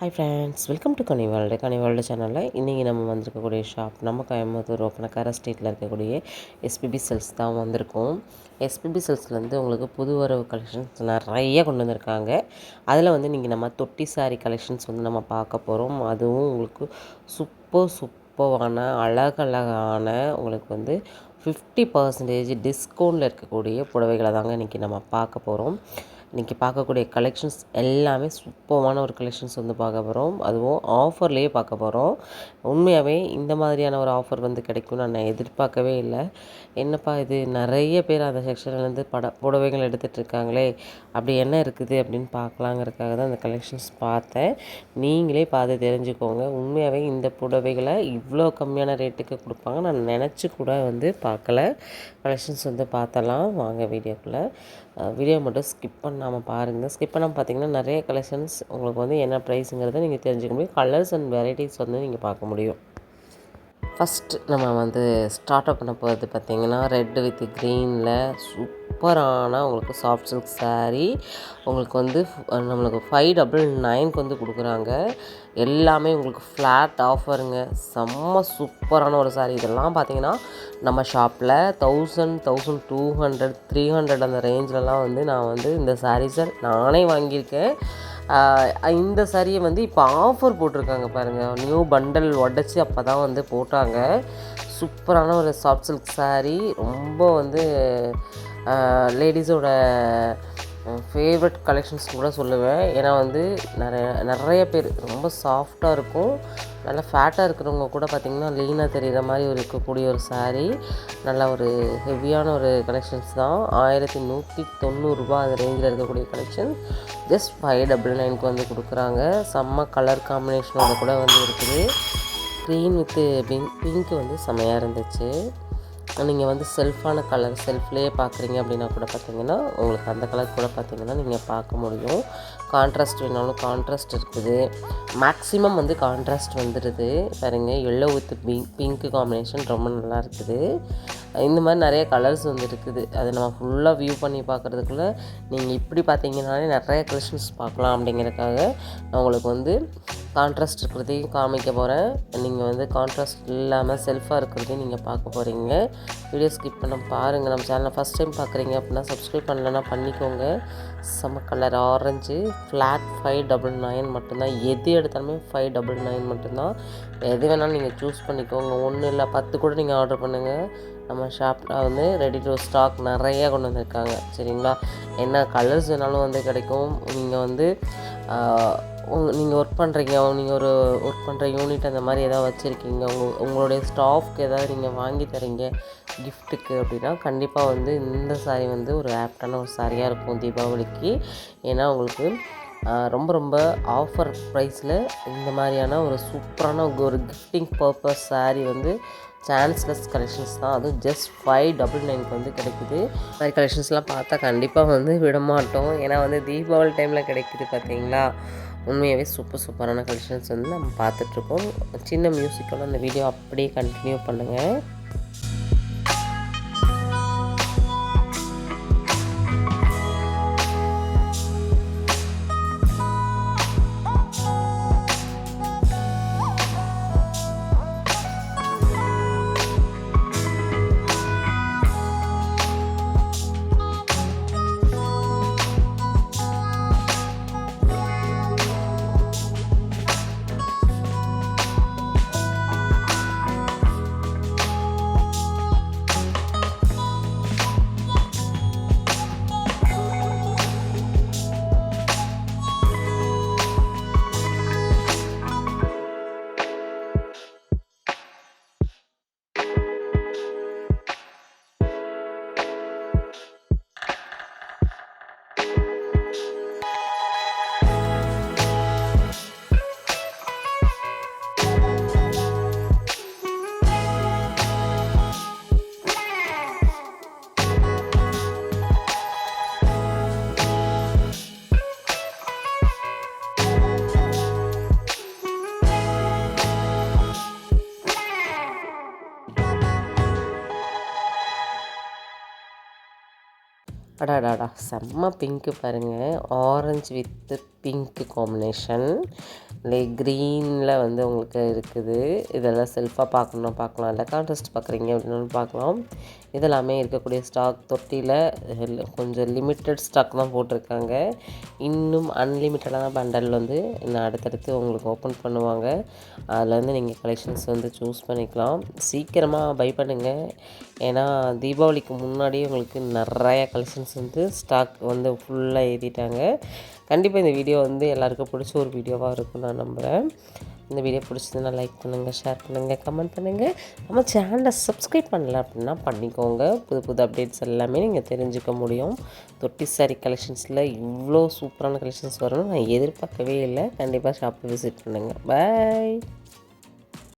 Hi friends, welcome to Ghani world சேனலில் இன்றைக்கி நம்ம வந்திருக்கக்கூடிய ஷாப் நம்ம கோயம்புத்தூர் ஒப்பனக்கார ஸ்ட்ரீட்டில் இருக்கக்கூடிய எஸ்பிபி செல்ஸ் தான் வந்திருக்கோம். எஸ்பிபி செல்ஸ்லேருந்து உங்களுக்கு புது வரவு கலெக்ஷன்ஸ் நிறைய கொண்டு வந்திருக்காங்க. அதில் வந்து இன்றைக்கி நம்ம தொட்டி சாரி கலெக்ஷன்ஸ் வந்து நம்ம பார்க்க போகிறோம். அதுவும் உங்களுக்கு சூப்பர்வான அழகழகான உங்களுக்கு வந்து 50% டிஸ்கவுண்டில் இருக்கக்கூடிய புடவைகளை தாங்க இன்றைக்கி நம்ம பார்க்க போகிறோம். இன்றைக்கி பார்க்கக்கூடிய கலெக்ஷன்ஸ் எல்லாமே சூப்பரான ஒரு கலெக்ஷன்ஸ் வந்து பார்க்க போகிறோம். அதுவும் ஆஃபர்லேயே பார்க்க போகிறோம். உண்மையாகவே இந்த மாதிரியான ஒரு ஆஃபர் வந்து கிடைக்கும்னு நான் எதிர்பார்க்கவே இல்லை. என்னப்பா இது, நிறைய பேர் அந்த செக்ஷன்லேருந்து புடவைகள் எடுத்துகிட்டு இருக்காங்களே, அப்படி என்ன இருக்குது அப்படின்னு பார்க்கலாங்கிறதுக்காக தான் அந்த கலெக்ஷன்ஸ் பார்த்தேன். நீங்களே பார்த்து தெரிஞ்சுக்கோங்க. உண்மையாகவே இந்த புடவைகளை இவ்வளோ கம்மியான ரேட்டுக்கு கொடுப்பாங்க நான் நினச்சி கூட வந்து பார்க்கல. கலெக்ஷன்ஸ் வந்து பார்த்தலாம் வாங்க வீடியோக்குள்ளே. வீடியோ மட்டும் ஸ்கிப் பண்ணாமல் பாருங்கள். ஸ்கிப் பண்ணாமல் பார்த்தீங்கன்னா நிறைய கலெக்ஷன்ஸ் உங்களுக்கு வந்து என்ன ப்ரைஸுங்கிறத நீங்கள் தெரிஞ்சுக்க முடியும். கலர்ஸ் அண்ட் வெரைட்டிஸ் வந்து நீங்கள் பார்க்க முடியும். ஃபஸ்ட்டு நம்ம வந்து ஸ்டார்ட் அப் பண்ண போகிறது பார்த்திங்கன்னா ரெட் வித் க்ரீனில் சூப்பரான உங்களுக்கு சாஃப்ட் சில்க் சாரீ உங்களுக்கு வந்து நம்மளுக்கு 599 வந்து கொடுக்குறாங்க. எல்லாமே உங்களுக்கு ஃப்ளாட் ஆஃபருங்க. செம்ம சூப்பரான ஒரு சாரீ. இதெல்லாம் பார்த்திங்கன்னா நம்ம ஷாப்பில் 1000, 1200, 300 அந்த ரேஞ்சிலலாம் வந்து நான் வந்து இந்த சாரீஸை நானே வாங்கியிருக்கேன். இந்த சாரியை வந்து இப்போ ஆஃபர் போட்டிருக்காங்க பாருங்கள். நியூ பண்டல் உடச்சி அப்போ தான் வந்து போட்டாங்க. சூப்பரான ஒரு சாஃப்ட் சில்க் சாரீ. ரொம்ப வந்து லேடிஸோட ஃபேவரட் கலெக்ஷன்ஸ் கூட சொல்லுவேன். ஏன்னா வந்து நிறைய பேர் ரொம்ப சாஃப்டாக இருக்கும். நல்லா ஃபேட்டாக இருக்கிறவங்க கூட பார்த்திங்கன்னா லீனாக தெரிகிற மாதிரி இருக்கக்கூடிய ஒரு சாரீ. நல்லா ஒரு ஹெவியான ஒரு கலெக்ஷன்ஸ் தான். 1190 அந்த ரேஞ்சில் இருக்கக்கூடிய கலெக்ஷன் ஜஸ்ட் 599 வந்து கொடுக்குறாங்க. செம்ம கலர் காம்பினேஷனோட கூட வந்து இருக்குது. க்ரீன் வித் பிங்க் வந்து செம்மையாக இருந்துச்சு. நீங்கள் வந்து செல்ஃபான கலர் செல்ஃப்லேயே பார்க்குறீங்க அப்படின்னா கூட பார்த்திங்கன்னா உங்களுக்கு அந்த கலர் கூட பார்த்திங்கன்னா நீங்கள் பார்க்க முடியும். கான்ட்ராஸ்ட் வேணாலும் கான்ட்ராஸ்ட் இருக்குது. மேக்ஸிமம் வந்து கான்ட்ராஸ்ட் வந்துடுது பாருங்க. எல்லோ வித் பிங்க் காம்பினேஷன் ரொம்ப நல்லா இருக்குது. இந்த மாதிரி நிறைய கலர்ஸ் வந்து இருக்குது. அதை நம்ம ஃபுல்லாக வியூ பண்ணி பார்க்குறதுக்குள்ளே நீங்கள் இப்படி பார்த்தீங்கன்னாலே நிறைய கலெக்ஷன்ஸ் பார்க்கலாம். அப்படிங்கிறதுக்காக நான் உங்களுக்கு வந்து கான்ட்ராஸ்ட் இருக்கிறதையும் காமிக்க போகிறேன். நீங்கள் வந்து கான்ட்ராஸ்ட் இல்லாமல் செல்ஃபாக இருக்கிறதையும் நீங்கள் பார்க்க போகிறீங்க. வீடியோ ஸ்கிப் பண்ண பாருங்கள். நம்ம சேனலை ஃபஸ்ட் டைம் பார்க்குறீங்க அப்படின்னா சப்ஸ்கிரைப் பண்ணலன்னா பண்ணிக்கோங்க. செம்ம கலர் ஆரஞ்சு ஃப்ளாட் 599 மட்டும்தான். எது எடுத்தாலுமே 599 மட்டும்தான். எது வேணாலும் நீங்கள் சூஸ் பண்ணிக்கோங்க. 1 இல்லை 10 கூட நீங்கள் ஆர்டர் பண்ணுங்கள். நம்ம ஷாப்பில் வந்து ரெடி டு ஸ்டாக் நிறையா கொண்டு வந்திருக்காங்க. சரிங்களா? என்ன கலர்ஸ் வேணாலும் வந்து கிடைக்கும். நீங்கள் வந்து நீங்கள் ஒர்க் பண்ணுறீங்க, நீங்கள் ஒரு ஒர்க் பண்ணுற யூனிட் அந்த மாதிரி எதாவது வச்சுருக்கீங்க, உங்களுடைய ஸ்டாஃப்க்கு எதாவது நீங்கள் வாங்கி தரீங்க கிஃப்ட்டுக்கு அப்படின்னா கண்டிப்பாக வந்து இந்த சாரீ வந்து ஒரு ஆப்டான ஒரு சாரியாக இருக்கும் தீபாவளிக்கு. ஏன்னா உங்களுக்கு ரொம்ப ரொம்ப ஆஃபர் ப்ரைஸில் இந்த மாதிரியான ஒரு சூப்பரான ஒரு கிஃப்டிங் பர்பஸ் சாரீ வந்து சான்ஸ்லெஸ் கலெக்ஷன்ஸ் தான். அதுவும் ஜஸ்ட் 599 வந்து கிடைக்குது. மாதிரி கலெக்ஷன்ஸ்லாம் பார்த்தா கண்டிப்பாக வந்து விடமாட்டோம். ஏன்னா வந்து தீபாவளி டைமில் கிடைக்குது பார்த்தீங்களா. உண்மையாகவே சூப்பரான கலெக்ஷன்ஸ் வந்து நம்ம பார்த்துட்ருக்கோம். சின்ன மியூசிக்கோட அந்த வீடியோ அப்படியே கண்டினியூ பண்ணுங்கள். செம்ம பிங்க்கு பாருங்கள். Orange with pink combination. க்ரீனில் வந்து உங்களுக்கு இருக்குது. இதெல்லாம் செல்ஃபாக பார்க்கலாம், இல்லை கான்ட்ராஸ்ட் பார்க்குறீங்க அப்படின்னாலும் பார்க்கலாம். இதெல்லாமே இருக்கக்கூடிய ஸ்டாக் தொட்டியில் கொஞ்சம் லிமிட்டட் ஸ்டாக் தான் போட்டிருக்காங்க. இன்னும் அன்லிமிட்டடான பண்டல் வந்து இன்னும் அடுத்தடுத்து உங்களுக்கு ஓப்பன் பண்ணுவாங்க. அதில் வந்து நீங்கள் கலெக்ஷன்ஸ் வந்து சூஸ் பண்ணிக்கலாம். சீக்கிரமாக பை பண்ணுங்கள். ஏன்னா தீபாவளிக்கு முன்னாடியே உங்களுக்கு நிறைய கலெக்ஷன்ஸ் வந்து ஸ்டாக் வந்து ஃபுல்லாக ஏற்றிட்டாங்க. கண்டிப்பாக இந்த வீடியோ வந்து எல்லாருக்கும் பிடிச்ச ஒரு வீடியோவாக இருக்கும் நான் நம்புகிறேன். இந்த வீடியோ பிடிச்சதுன்னா லைக் பண்ணுங்கள், ஷேர் பண்ணுங்கள், கமெண்ட் பண்ணுங்கள். நம்ம சேனலை சப்ஸ்கிரைப் பண்ணல அப்படின்னா பண்ணிக்கோங்க. புது புது அப்டேட்ஸ் எல்லாமே நீங்கள் தெரிஞ்சுக்க முடியும். தொட்டி சாரி கலெக்ஷன்ஸில் இவ்வளோ சூப்பரான கலெக்ஷன்ஸ் வரும்னு நான் எதிர்பார்க்கவே இல்லை. கண்டிப்பாக ஷாப்பை விசிட் பண்ணுங்கள். பாய்.